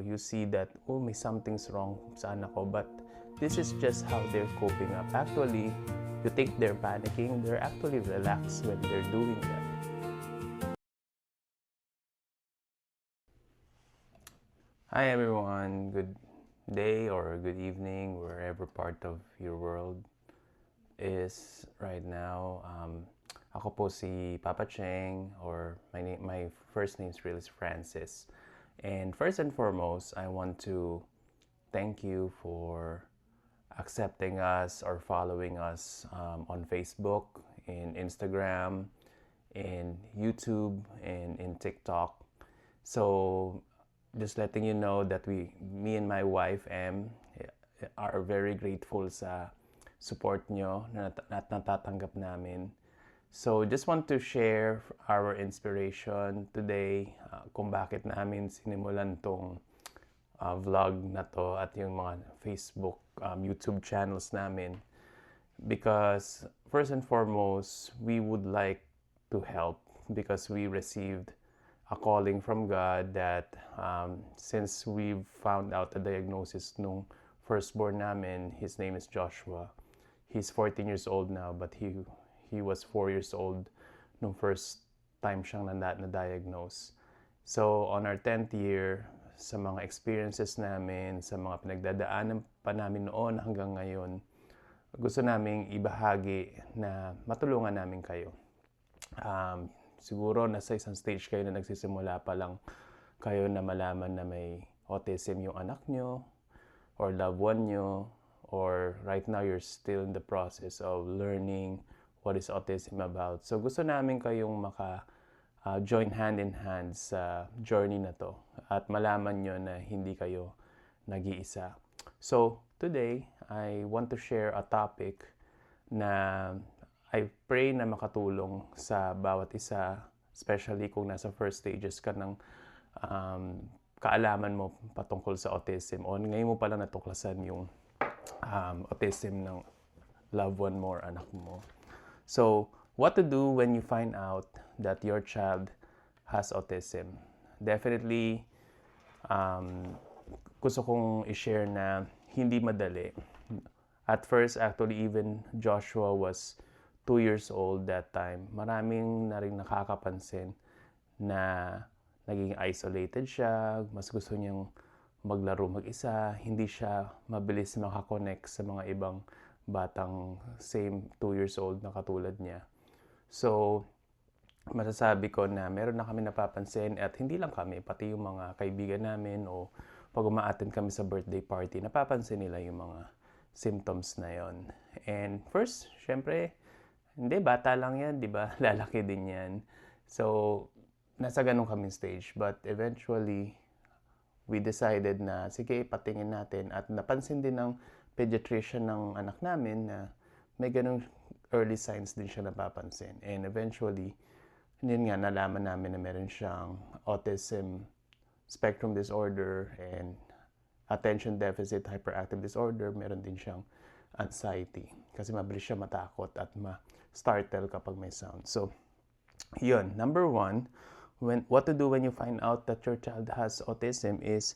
You see that, oh, may something's wrong sa anak ko, but this is just how they're coping up. Actually, you think they're panicking, they're actually relaxed when they're doing that. Hi everyone, good day or good evening, wherever part of your world is right now. Ako po si Papa Cheng, or my first name is really Francis. And first and foremost, I want to thank you for accepting us or following us on Facebook, in Instagram, in YouTube, and in TikTok. So just letting you know that me and my wife Em are very grateful sa support nyo na natatanggap namin. So just want to share our inspiration today, kung bakit namin sinimulan tong vlog na to at yung mga Facebook, YouTube channels namin. Because first and foremost, we would like to help because we received a calling from God that since we've found out the diagnosis nung firstborn namin, his name is Joshua. He's 14 years old now, but he was 4 years old nung first time siyang na-diagnose. So on our 10th year, sa mga experiences namin, sa mga pinagdadaanan pa namin noon hanggang ngayon, gusto naming ibahagi na matulungan namin kayo. Siguro nasa isang stage kayo na nagsisimula pa lang kayo na malaman na may autism yung anak nyo or loved one nyo, or right now you're still in the process of learning what is autism about. So gusto namin kayong join hand in hand sa journey na to at malaman nyo na hindi kayo nag-iisa. So today, I want to share a topic na I pray na makatulong sa bawat isa, especially kung nasa first stages ka ng kaalaman mo patungkol sa autism o ngayon mo pala natuklasan yung autism ng loved one mo or anak mo. So, what to do when you find out that your child has autism? Definitely, gusto kong i-share na hindi madali. At first, actually, even Joshua was 2 years old that time. Maraming na rin nakakapansin na naging isolated siya, mas gusto niyang maglaro mag-isa, hindi siya mabilis makakonect sa mga ibang batang same 2 years old na katulad niya. So, masasabi ko na meron na kami napapansin, at hindi lang kami, pati yung mga kaibigan namin o pag uma-attend kami sa birthday party, napapansin nila yung mga symptoms na yon. And first, syempre, hindi, bata lang yan, di ba? Lalaki din yan. So, nasa ganun kami stage. But eventually, we decided na, sige, patingin natin. At napansin din ng pediatrician ng anak namin na may ganung early signs din siya napapansin. And eventually, yun nga, nalaman namin na meron siyang autism spectrum disorder and attention deficit hyperactive disorder. Meron din siyang anxiety kasi mabilis siya matakot at ma-startle kapag may sound. So, yun. Number one, what to do when you find out that your child has autism is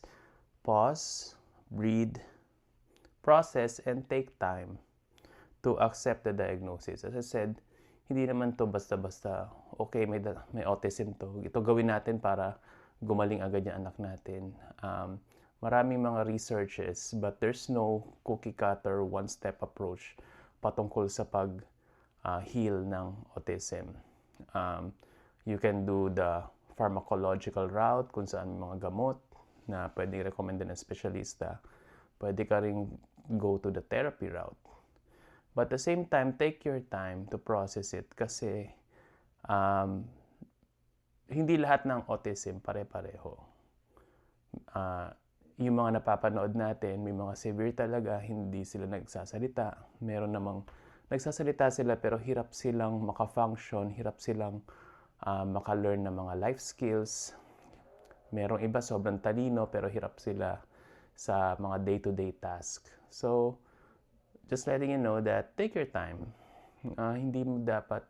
pause, breathe, process, and take time to accept the diagnosis. As I said, hindi naman to basta-basta, okay, may autism to. Ito gawin natin para gumaling agad yung anak natin. Maraming mga researches, but there's no cookie cutter, one-step approach patungkol sa pag-heal ng autism. You can do the pharmacological route, kung saan mga gamot na pwedeng recommend ng specialista. Pwede ka rin go to the therapy route. But at the same time, take your time to process it kasi hindi lahat ng autism pare-pareho. Yung mga napapanood natin, may mga severe talaga, hindi sila nagsasalita. Meron namang nagsasalita sila pero hirap silang maka-function, hirap silang maka-learn ng mga life skills. Merong iba sobrang talino pero hirap sila sa mga day-to-day task. So, just letting you know that take your time. Hindi mo dapat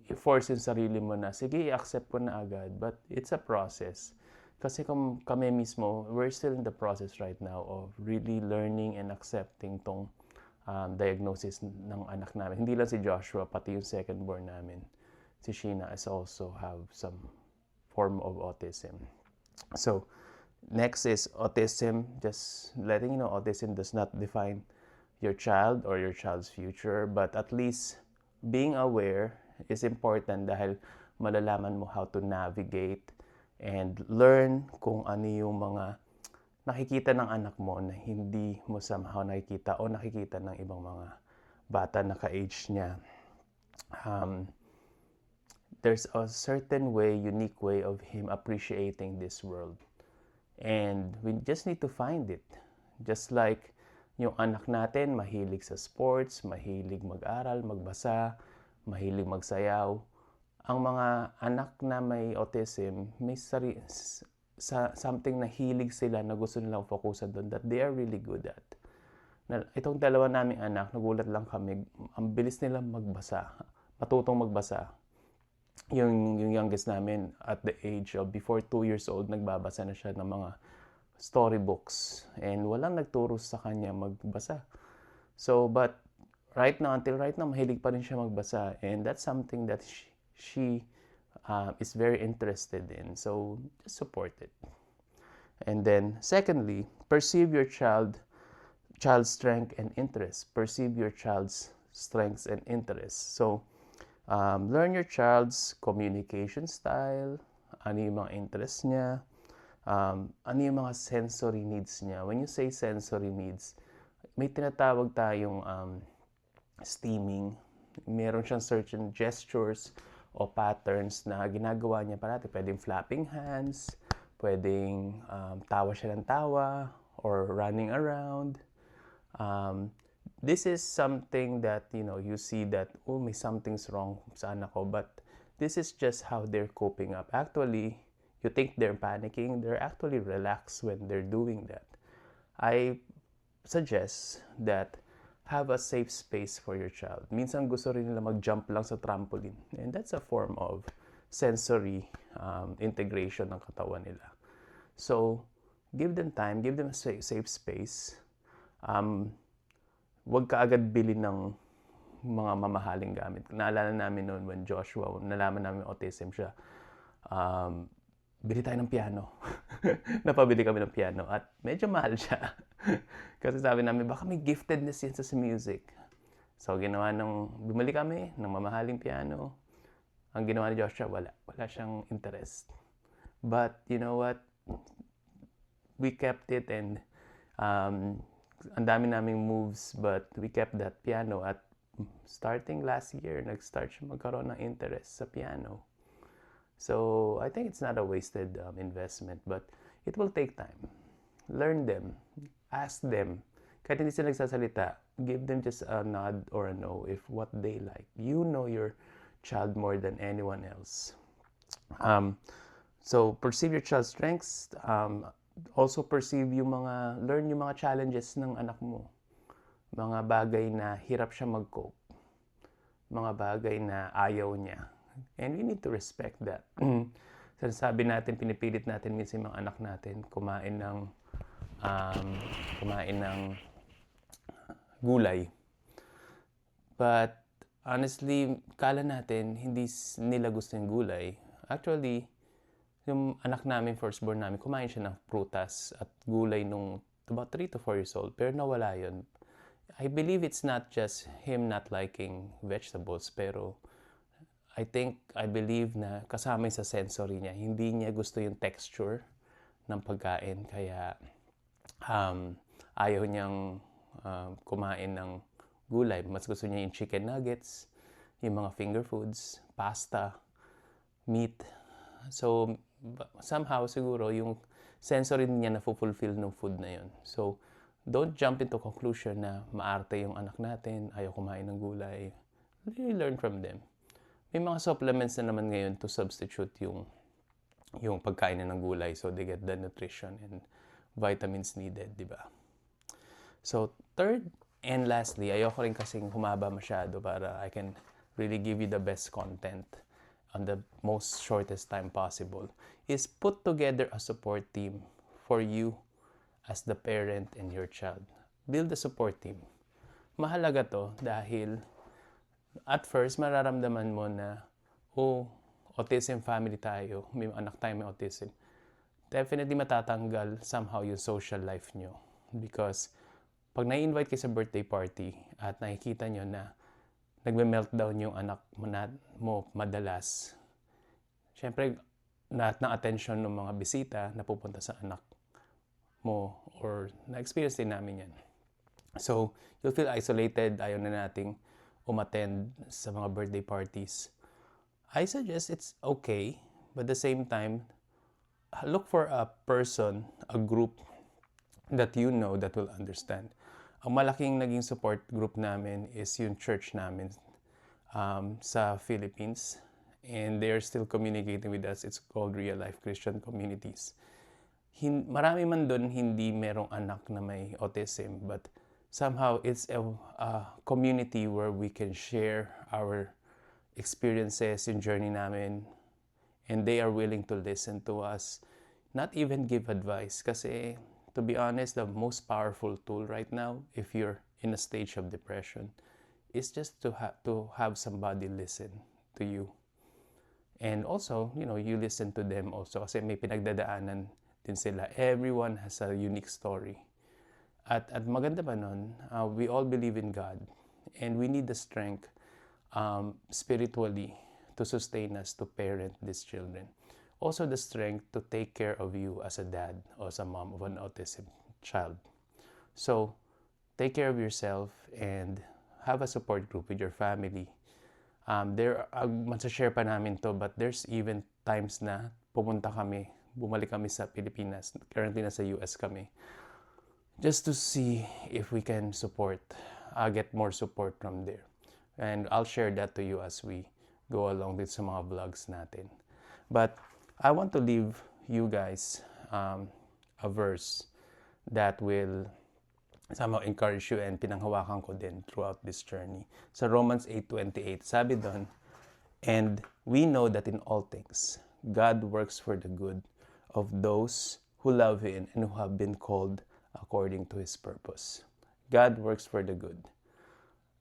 i-force yung sarili mo na, sige, i-accept ko na agad. But it's a process. Kasi kami mismo, we're still in the process right now of really learning and accepting tong diagnosis ng anak namin. Hindi lang si Joshua, pati yung second born namin, si Sheena, is also have some form of autism. So, next is autism. Just letting you know, autism does not define your child or your child's future, but at least being aware is important dahil malalaman mo how to navigate and learn kung ano yung mga nakikita ng anak mo na hindi mo somehow nakikita o nakikita ng ibang mga bata na ka-age niya. There's a certain way, unique way of him appreciating this world. And we just need to find it. Just like yung anak natin, mahilig sa sports, mahilig mag-aral, magbasa, mahilig magsayaw. Ang mga anak na may autism, may something na hilig sila na gusto nilang focusan doon that they are really good at. Itong dalawa naming anak, nagulat lang kami, ang bilis nilang magbasa, matutong magbasa. Yung youngest namin at the age of before 2 years old, nagbabasa na siya ng mga storybooks and walang nagturo sa kanya magbasa. So, but until right now, mahilig pa rin siya magbasa, and that's something that she is very interested in. So, just support it. And then, secondly, perceive your child's strength and interest. Perceive your child's strengths and interests. So, learn your child's communication style, ano yung mga interests niya, ano yung mga sensory needs niya. When you say sensory needs, may tinatawag tayong steaming. Meron siyang certain gestures o patterns na ginagawa niya parati. Pwedeng flapping hands, pwedeng tawa siya ng tawa, or running around. This is something that, you see that, may something's wrong sa anak ko, but this is just how they're coping up. Actually, you think they're panicking, they're actually relaxed when they're doing that. I suggest that have a safe space for your child. Minsan gusto rin nila mag-jump lang sa trampoline, and that's a form of sensory integration ng katawan nila. So, give them time, give them a safe space. Huwag ka agad bilhin ng mga mamahaling gamit. Naalala namin noon when Joshua, nalaman namin autism siya, bili tayo ng piano. Napabili kami ng piano at medyo mahal siya. Kasi sabi namin, baka may giftedness yan sa music. So, bumili kami ng mamahaling piano. Ang ginawa ni Joshua, wala siyang interest. But, you know what? We kept it, and ang dami naming moves, but we kept that piano. At starting last year, nag-start siya magkaroon ng interest sa piano. So, I think it's not a wasted investment, but it will take time. Learn them. Ask them. Kahit hindi sila nagsasalita, give them just a nod or a no if what they like. You know your child more than anyone else. So, perceive your child's strengths. Also learn yung mga challenges ng anak mo. Mga bagay na hirap siya mag-cope. Mga bagay na ayaw niya. And we need to respect that. Sinasabi natin, pinipilit natin minsan yung mga anak natin kumain ng gulay. But honestly, kala natin hindi nila gusto yung gulay. Actually, yung anak namin, firstborn namin, kumain siya ng prutas at gulay nung about 3 to 4 years old. Pero nawala yun. I believe it's not just him not liking vegetables, pero I believe na kasama sa sensory niya. Hindi niya gusto yung texture ng pagkain. Kaya ayaw niyang kumain ng gulay. Mas gusto niya yung chicken nuggets, yung mga finger foods, pasta, meat. So, somehow siguro yung sensory niya na-fulfill ng food na yun. So, don't jump into conclusion na maarte yung anak natin, ayaw kumain ng gulay. Really learn from them. May mga supplements na naman ngayon to substitute yung pagkain ng gulay, so they get the nutrition and vitamins needed, di ba? So, third and lastly, ayoko rin kasing humaba masyado para I can really give you the best content on the most shortest time possible is put together a support team for you as the parent and your child. Build a support team. Mahalaga to dahil at first mararamdaman mo na, oh, autism family tayo, may anak tayo may autism. Definitely matatanggal somehow yung social life nyo. Because pag na-invite kayo sa birthday party at nakikita nyo na nagme-meltdown yung anak mo madalas, syempre lahat ng attention ng mga bisita na pupunta sa anak mo, or na-experience din namin yan. So, you'll feel isolated, ayaw na nating umattend sa mga birthday parties. I suggest it's okay, but at the same time, look for a person, a group that you know that will understand. Ang malaking naging support group namin is yung church namin sa Philippines. And they are still communicating with us. It's called Real Life Christian Communities. Marami man doon hindi merong anak na may autism, but somehow it's a community where we can share our experiences in journey namin, and they are willing to listen to us, not even give advice. Kasi to be honest, the most powerful tool right now, if you're in a stage of depression, is just to have somebody listen to you. And also, you listen to them also kasi may pinagdadaanan din sila. Everyone has a unique story. At maganda pa nun, we all believe in God, and we need the strength spiritually to sustain us to parent these children. Also the strength to take care of you as a dad or as a mom of an autism child. So, take care of yourself and have a support group with your family. Masashare pa namin to, but there's even times na bumalik kami sa Pilipinas, currently nasa US kami, just to see if we can get more support from there. And I'll share that to you as we go along with sa mga vlogs natin. But I want to leave you guys a verse that will somehow encourage you, and pinanghawakan ko din throughout this journey. Sa Romans 8:28, sabi doon, and we know that in all things, God works for the good of those who love Him and who have been called according to His purpose. God works for the good.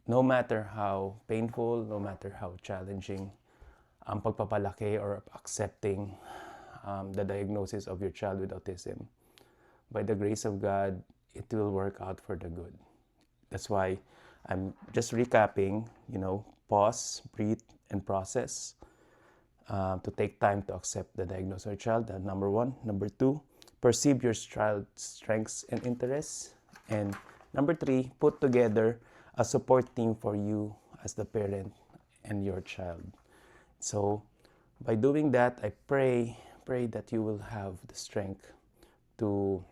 No matter how painful, no matter how challenging, ang pagpapalaki or accepting the diagnosis of your child with autism, by the grace of God, it will work out for the good. That's why I'm just recapping, pause, breathe, and process to take time to accept the diagnosis of your child. Number 1. Number 2, perceive your child's strengths and interests. And number 3, put together a support team for you as the parent and your child. So, by doing that, I pray that you will have the strength to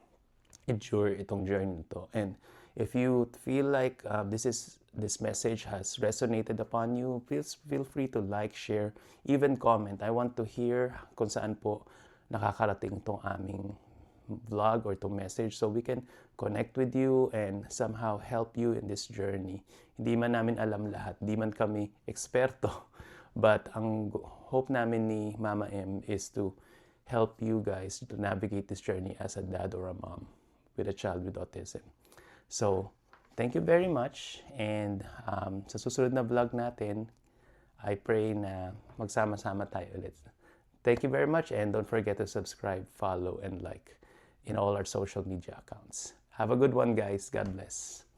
endure itong journey to. And if you feel like this message has resonated upon you, feel free to like, share, even comment. I want to hear kung saan po nakakarating tong aming vlog or tong message, so we can connect with you and somehow help you in this journey. Hindi man namin alam lahat, di man kami eksperto, but ang hope namin ni Mama M is to help you guys to navigate this journey as a dad or a mom with a child with autism. So, thank you very much, and sa susunod na vlog natin, I pray na magsama-sama tayo ulit. Thank you very much, and don't forget to subscribe, follow, and like in all our social media accounts. Have a good one, guys. God bless.